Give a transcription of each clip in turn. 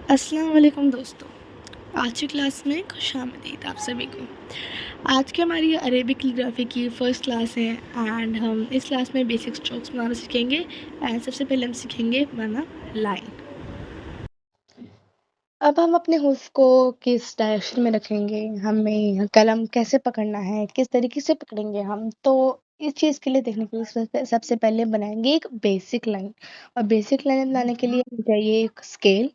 अस्सलाम वालेकुम दोस्तों। आज की क्लास में खुशामदीद आप सभी को। आज की हमारी अरेबिक कैलीग्राफी की फ़र्स्ट क्लास है एंड हम इस क्लास में बेसिक स्ट्रोक्स बनाना सीखेंगे। एंड सबसे पहले हम सीखेंगे बनाना लाइन। अब हम अपने हुर्फ को किस डायरेक्शन में रखेंगे, हमें कलम कैसे पकड़ना है, किस तरीके से पकड़ेंगे हम, तो इस चीज़ के लिए देखने के लिए सबसे पहले बनाएंगे एक बेसिक लाइन। और बेसिक लाइन बनाने के लिए हमें चाहिए एक स्केल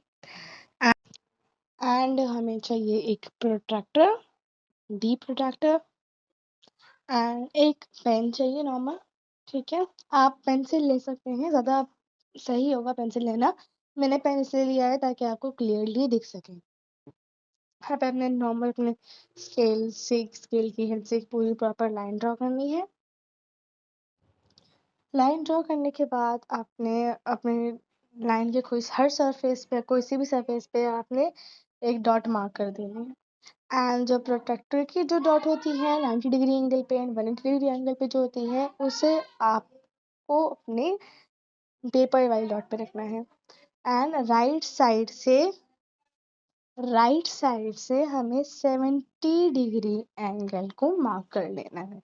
एंड हमें चाहिए एक प्रोट्रैक्टर, डी प्रोट्रैक्टर एंड एक पेन चाहिए नॉर्मल। ठीक है, आप पेंसिल ले सकते हैं, ज़्यादा सही होगा पेंसिल लेना। मैंने पेन इसलिए लिया है ताकि आपको क्लियरली दिख सके। आप अपने नॉर्मल अपने स्केल की हेल्प से एक पूरी प्रॉपर लाइन ड्रॉ करनी है। लाइन ड्रॉ करने के बाद आपने अपने लाइन के हर सरफेस पे, कोई सी भी सरफेस पे आपने एक डॉट मार्क कर देनी है। एंड जो प्रोट्रैक्टर की जो डॉट होती है 90 डिग्री एंगल पे एंड 180 डिग्री एंगल पे जो होती है, उसे आपको अपने पेपर वाली डॉट पे रखना है। एंड राइट साइड से हमें 70 डिग्री एंगल को मार्क कर लेना है।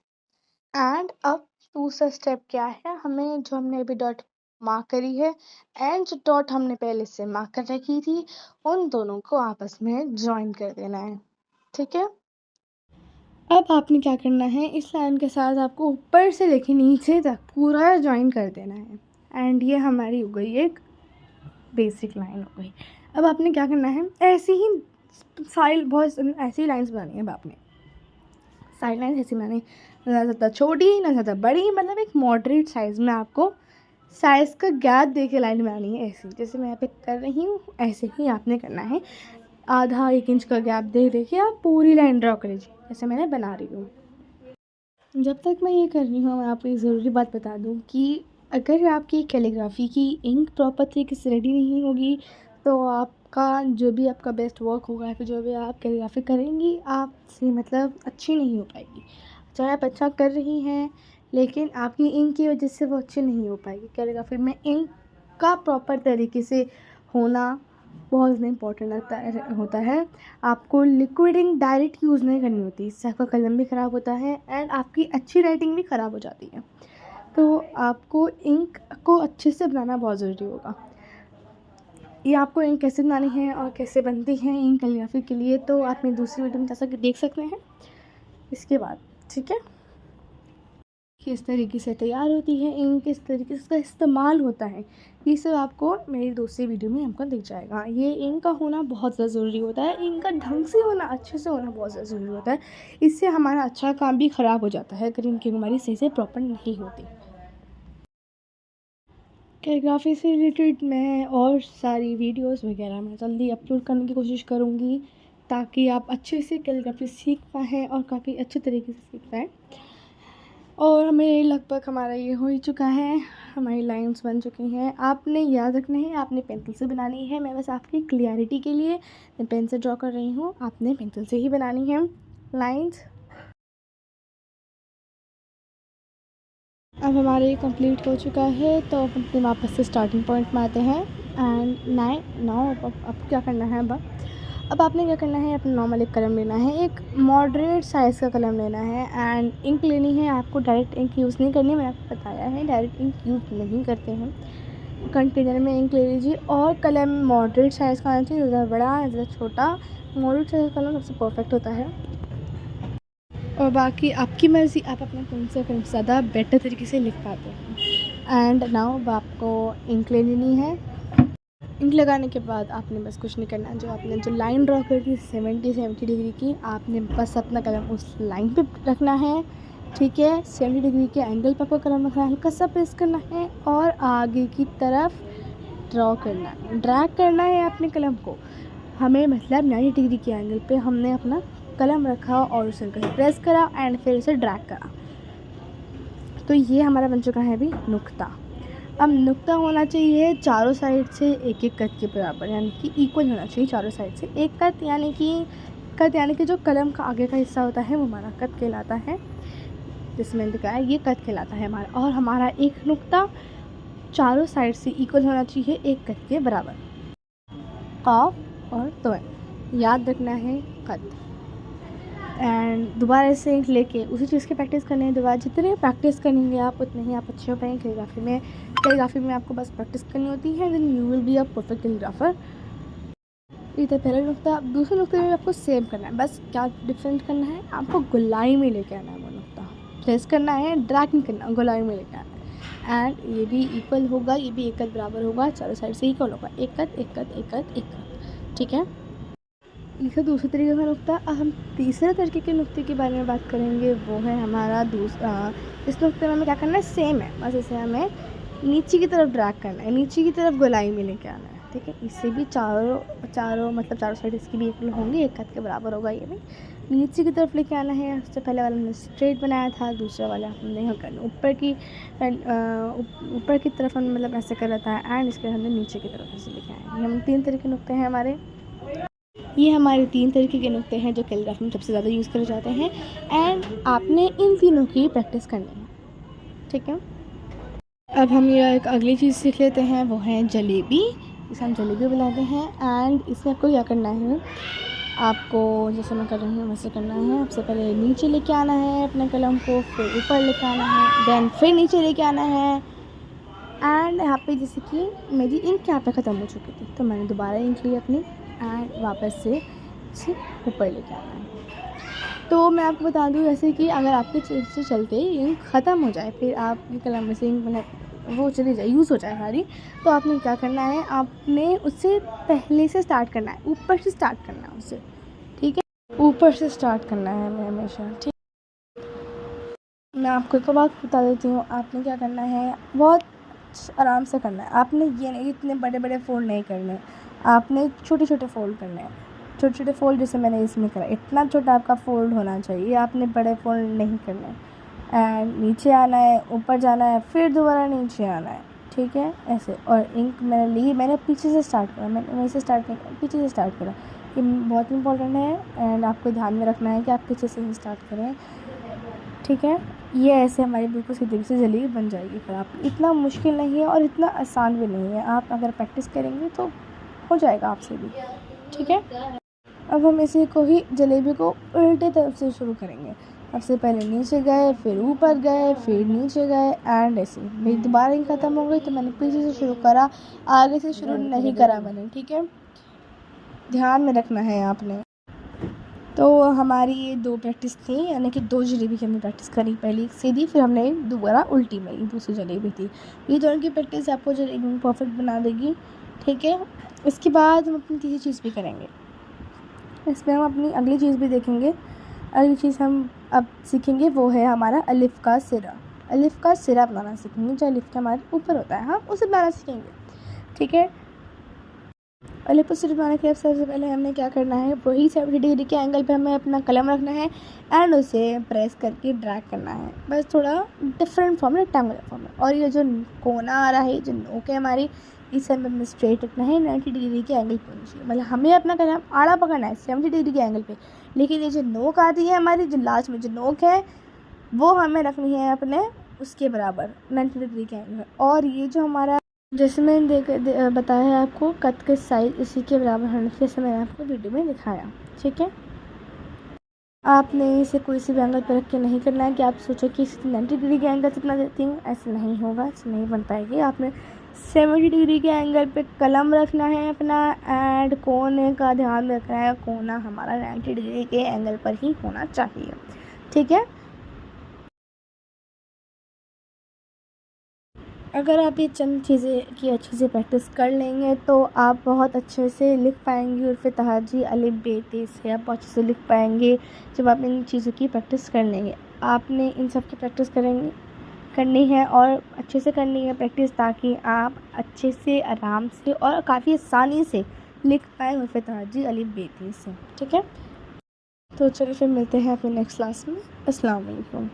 एंड अब दूसरा स्टेप क्या है, हमें जो हमने अभी डॉट मार्क करी है एंड जो डॉट हमने पहले से मार्क कर रखी थी, उन दोनों को आपस में ज्वाइन कर देना है। ठीक है, अब आपने क्या करना है, इस लाइन के साथ आपको ऊपर से लेके नीचे तक पूरा ज्वाइन कर देना है। एंड ये हमारी हो गई एक बेसिक लाइन हो गई। अब आपने क्या करना है, ऐसी ही बहुत ऐसी लाइंस बनानी है। अब आपने साइड लाइन ऐसी बनानी, ना ज़्यादा छोटी ना ज़्यादा बड़ी, मतलब एक मॉडरेट साइज़ में आपको साइज़ का गैप दे के लाइन बनानी है। ऐसी जैसे मैं यहाँ पे कर रही हूँ, ऐसे ही आपने करना है। आधा 1 इंच का गैप दे के आप पूरी लाइन ड्रॉ कर लीजिए जैसे मैंने बना रही हूँ। जब तक मैं ये कर रही हूँ, मैं आपको एक ज़रूरी बात बता दूँ कि अगर आपकी कैलीग्राफी की इंक प्रॉपर तरीके से रेडी नहीं होगी, तो आपका जो भी आपका बेस्ट वर्क होगा या फिर जो भी आप कैलीग्राफी करेंगी, आपसे मतलब अच्छी नहीं हो पाएगी। चाहे आप अच्छा कर रही हैं, लेकिन आपकी इंक की वजह से वो अच्छी नहीं हो पाएगी। कैलीग्राफी में इंक का प्रॉपर तरीके से होना बहुत ज़्यादा इम्पोर्टेंट होता है। आपको लिक्विड इंक डायरेक्ट यूज़ नहीं करनी होती, इससे आपका कलम भी ख़राब होता है एंड आपकी अच्छी राइटिंग भी ख़राब हो जाती है। तो आपको इंक को अच्छे से बनाना बहुत ज़रूरी होगा। ये आपको इंक कैसे बनानी है और कैसे बनती है इंक कैलीग्राफी के लिए, तो आप मेरी दूसरी वीडियो में जैसा कि देख सकते हैं इसके बाद। ठीक है, किस तरीके से तैयार होती है इंक, किस तरीके से इसका इस्तेमाल होता है, ये सब आपको मेरी दूसरी वीडियो में आपको दिख जाएगा। ये इंक का होना बहुत ज़्यादा ज़रूरी होता है, इंक का ढंग से होना, अच्छे से होना बहुत ज़्यादा ज़रूरी होता है। इससे हमारा अच्छा काम भी ख़राब हो जाता है अगर इंक हमारी सही से प्रॉपर नहीं होती। कैलीग्राफी से रिलेटेड मैं और सारी वीडियोस वगैरह मैं जल्दी अपलोड करने की कोशिश करूँगी, ताकि आप अच्छे से कैलीग्राफी सीख पाएँ और काफ़ी अच्छे तरीके से सीख पाएँ। और हमें लगभग हमारा ये हो ही चुका है, हमारी लाइंस बन चुकी हैं। आपने याद रखना है, आपने पेंसिल से बनानी है। मैं बस आपकी क्लियरिटी के लिए मैं पेन से ड्रॉ कर रही हूँ, आपने पेंसिल से ही बनानी है लाइंस। अब हमारे ये कंप्लीट हो चुका है, तो अब अपने वापस से स्टार्टिंग पॉइंट में आते हैं। एंड नाउ अब क्या करना है, अब आपने क्या करना है, अपना नॉर्मल एक कलम लेना है, एक मॉडरेट साइज़ का कलम लेना है एंड इंक लेनी है। आपको डायरेक्ट इंक यूज़ नहीं करनी, मैंने आपको बताया है डायरेक्ट इंक यूज़ नहीं करते हैं। कंटेनर में इंक ले लीजिए और कलम मॉडरेट साइज़ का आना चाहिए, ज़्यादा बड़ा ज़्यादा छोटा। मॉडरेट साइज़ का कलम सबसे परफेक्ट होता है। और बाकी आपकी मर्ज़ी, आप अपना कौन सा कलम ज़्यादा बेटर तरीके से लिख पाते हैं। एंड नाउ अब आपको इंक ले लेनी है। इंक लगाने के बाद आपने बस कुछ नहीं करना, जो आपने जो लाइन ड्रॉ करी थी 70 डिग्री की, आपने बस अपना कलम उस लाइन पे रखना है। ठीक है, 70 डिग्री के एंगल पर आपको कलम रखना है, हल्का सा प्रेस करना है और आगे की तरफ ड्रॉ करना है, ड्रैग करना है अपने कलम को। हमें मतलब 90 डिग्री के एंगल पे हमने अपना कलम रखा और उसे प्रेस करा एंड फिर उसे ड्रैग करा। तो ये हमारा बन चुका है अभी नुक्ता। अब नुक्ता होना चाहिए चारों साइड से एक एक कट के बराबर, यानी कि इक्वल होना चाहिए चारों साइड से एक कट, यानी कि जो कलम का आगे का हिस्सा होता है वो हमारा कट कहलाता है, जिसमें लिखा है ये कट कहलाता है हमारा। और हमारा एक नुक्ता चारों साइड से इक्वल होना चाहिए एक कट के बराबर। ऑफ और तो याद रखना है कद। एंड दोबारा से इंक लेके उसी चीज़ की प्रैक्टिस करनी है। दोबारा जितने प्रैक्टिस करेंगे आप उतने ही आप अच्छे हो पाएंगे कैलीग्राफी में आपको बस प्रैक्टिस करनी होती है, then you will be a perfect calligrapher. ये था पहला नुक्ता। दूसरे नुक्ते में आपको सेम करना है, बस क्या डिफरेंट करना है, आपको गोलाई में लेके आना है। वो नुक्ता प्रेस करना है, ड्रैग नहीं करना, गोलाई में लेके आना है। एंड ये भी इक्वल होगा, ये भी एक कद बराबर होगा, चारों साइड से इक्वल होगा, एक कद एक कद एक कद एक कद, ठीक है। इसे दूसरे तरीके का नुक्ता। अब हम तीसरे तरीके के नुक्ते के बारे में बात करेंगे, वो है हमारा दूसरा। इस नुक्ते में हमें क्या करना है, सेम है, बस इसे हमें नीचे की तरफ ड्रैग करना है, नीचे की तरफ गोलाई में लेके आना है, ठीक है। इससे भी चारों मतलब चारों साइड इसकी भी इक्वल होंगी, एक कद के बराबर होगा। ये भी नीचे की तरफ लेके आना है। उससे पहले वाला हमने स्ट्रेट बनाया था, दूसरा वाला हमने ऊपर की तरफ हमने मतलब ऐसे कर रहा था, एंड इसके हमने नीचे की तरफ ऐसे लेके आए। ये हम 3 तरह के नुक्ते हैं हमारे। ये हमारे 3 तरीके के नुक्ते हैं जो कैलीग्राफी में सबसे ज़्यादा यूज़ करे जाते हैं, एंड आपने इन तीनों की प्रैक्टिस करनी है, ठीक है। अब हम ये एक अगली चीज़ सीख लेते हैं, वो है जलेबी। इसे हम जलेबी बुलाते हैं। एंड इसमें आपको क्या करना है, आपको जैसे मैं कर रही हूँ वैसे करना है। सबसे पहले नीचे लेके आना है अपने कलम को, फिर ऊपर लेके आना है, देन फिर नीचे लेके आना है। एंड यहाँ पे जैसे कि मेरी इंक यहाँ पे ख़त्म हो चुकी थी, तो मैंने दोबारा इंक ली अपनी, एंड वापस से इसे ऊपर लेके आना है। तो मैं आपको बता दूँ जैसे कि अगर आपके से चलते इंक ख़त्म हो जाए, फिर आपकी कलम में से इंक वो चली जाए, यूज़ हो जाए सारी, तो आपने क्या करना है, आपने उससे पहले से स्टार्ट करना है, ऊपर से स्टार्ट करना है उससे, ठीक है। ऊपर से स्टार्ट करना है हमें हमेशा, ठीक। मैं आपको एक बात बता देती हूँ, आपने क्या करना है, बहुत आराम से करना है। आपने ये नहीं इतने बड़े बड़े फोल्ड नहीं करने, आपने छोटे छोटे फोल्ड करने हैं। छोटे छोटे फोल्ड जैसे मैंने इसमें करा, इतना छोटा आपका फोल्ड होना चाहिए, आपने बड़े फोल्ड नहीं करने। एंड नीचे आना है, ऊपर जाना है, फिर दोबारा नीचे आना है, ठीक है, ऐसे। और इंक मैंने ली, मैंने पीछे से स्टार्ट करा, मैंने वहीं से स्टार्ट नहीं करा, पीछे से स्टार्ट करा। ये बहुत इंपॉर्टेंट है, एंड आपको ध्यान में रखना है कि आप पीछे से ही स्टार्ट करें, ठीक है। ये ऐसे हमारी बिल्कुल सीधी से जलेबी बन जाएगी। फिर आप, इतना मुश्किल नहीं है और इतना आसान भी नहीं है, आप अगर प्रैक्टिस करेंगे तो हो जाएगा आपसे भी, ठीक है। अब हम इसी को ही जलेबी को उल्टे तरफ से शुरू करेंगे। सबसे पहले नीचे गए, फिर ऊपर गए, फिर नीचे गए, एंड ऐसे। मेरी दोबारा ही ख़त्म हो गई तो मैंने पीछे से शुरू करा, आगे से शुरू नहीं करा मैंने, ठीक है। ध्यान में रखना है आपने। तो हमारी ये 2 प्रैक्टिस थी, यानी कि 2 जलेबी की हमने प्रैक्टिस करी, पहली एक सीधी, फिर हमने दोबारा उल्टी में दूसरी जलेबी थी। ये दोनों की प्रैक्टिस आपको जलेबी में परफेक्ट बना देगी, ठीक है। इसके बाद हम अपनी तीसरी चीज़ भी करेंगे, इसमें हम अपनी अगली चीज़ भी देखेंगे। अगली चीज़ हम अब सीखेंगे वो है हमारा अलिफ का सिरा। अलिफ का सिरा बनाना सीखेंगे, जो अलिफ के हमारे ऊपर होता है, हम उसे बनाना सीखेंगे, ठीक है। अलिफ का सिरा बनाने के लिए सबसे पहले हमने क्या करना है, वही 70 डिग्री के एंगल पे हमें अपना कलम रखना है, एंड उसे प्रेस करके ड्रैग करना है, बस थोड़ा डिफरेंट फॉर्म में, रेक्टेंगुलर फॉर्म में। और ये जो कोना आ रहा है, जो नोक है हमारी, इसे हमें स्ट्रेट रखना है, 90 डिग्री के एंगल पे होनी चाहिए, मतलब हमें अपना कलम आड़ा पकड़ना है 70 डिग्री के एंगल पे। लेकिन ये जो नोक आती है हमारी, जो लास्ट में जो नोक है, वो हमें रखनी है अपने उसके बराबर 90 डिग्री के एंगल। और ये जो हमारा, जैसे मैंने बताया है आपको, कट के साइज इसी के बराबर होने के, जैसे मैंने आपको वीडियो में दिखाया, ठीक है। आपने इसे कोई सी भी एंगल पर रख के नहीं करना है कि आप सोचो कि 90 डिग्री के एंगल से इतना देती हूँ, ऐसे नहीं होगा, ऐसे नहीं बन पाएगी। आपने 70 डिग्री के एंगल पे कलम रखना है अपना, एंड कोने का ध्यान रखना है, कोना हमारा 90 डिग्री के एंगल पर ही होना चाहिए, ठीक है। अगर आप ये चंद चीज़ें की अच्छे से प्रैक्टिस कर लेंगे तो आप बहुत अच्छे से लिख पाएंगे, उर्फ़ तहाजी अलिफ बे ते से आप बहुत अच्छे से लिख पाएंगे जब आप इन चीज़ों की प्रैक्टिस कर लेंगे। आपने इन सब की प्रैक्टिस करनी है और अच्छे से करनी है प्रैक्टिस, ताकि आप अच्छे से, आराम से और काफ़ी आसानी से लिख पाएँ उर्फ़ तहाजी अलिफ बे ते से, ठीक है। तो चलिए फिर मिलते हैं अपने नेक्स्ट क्लास में। अस्सलाम वालेकुम।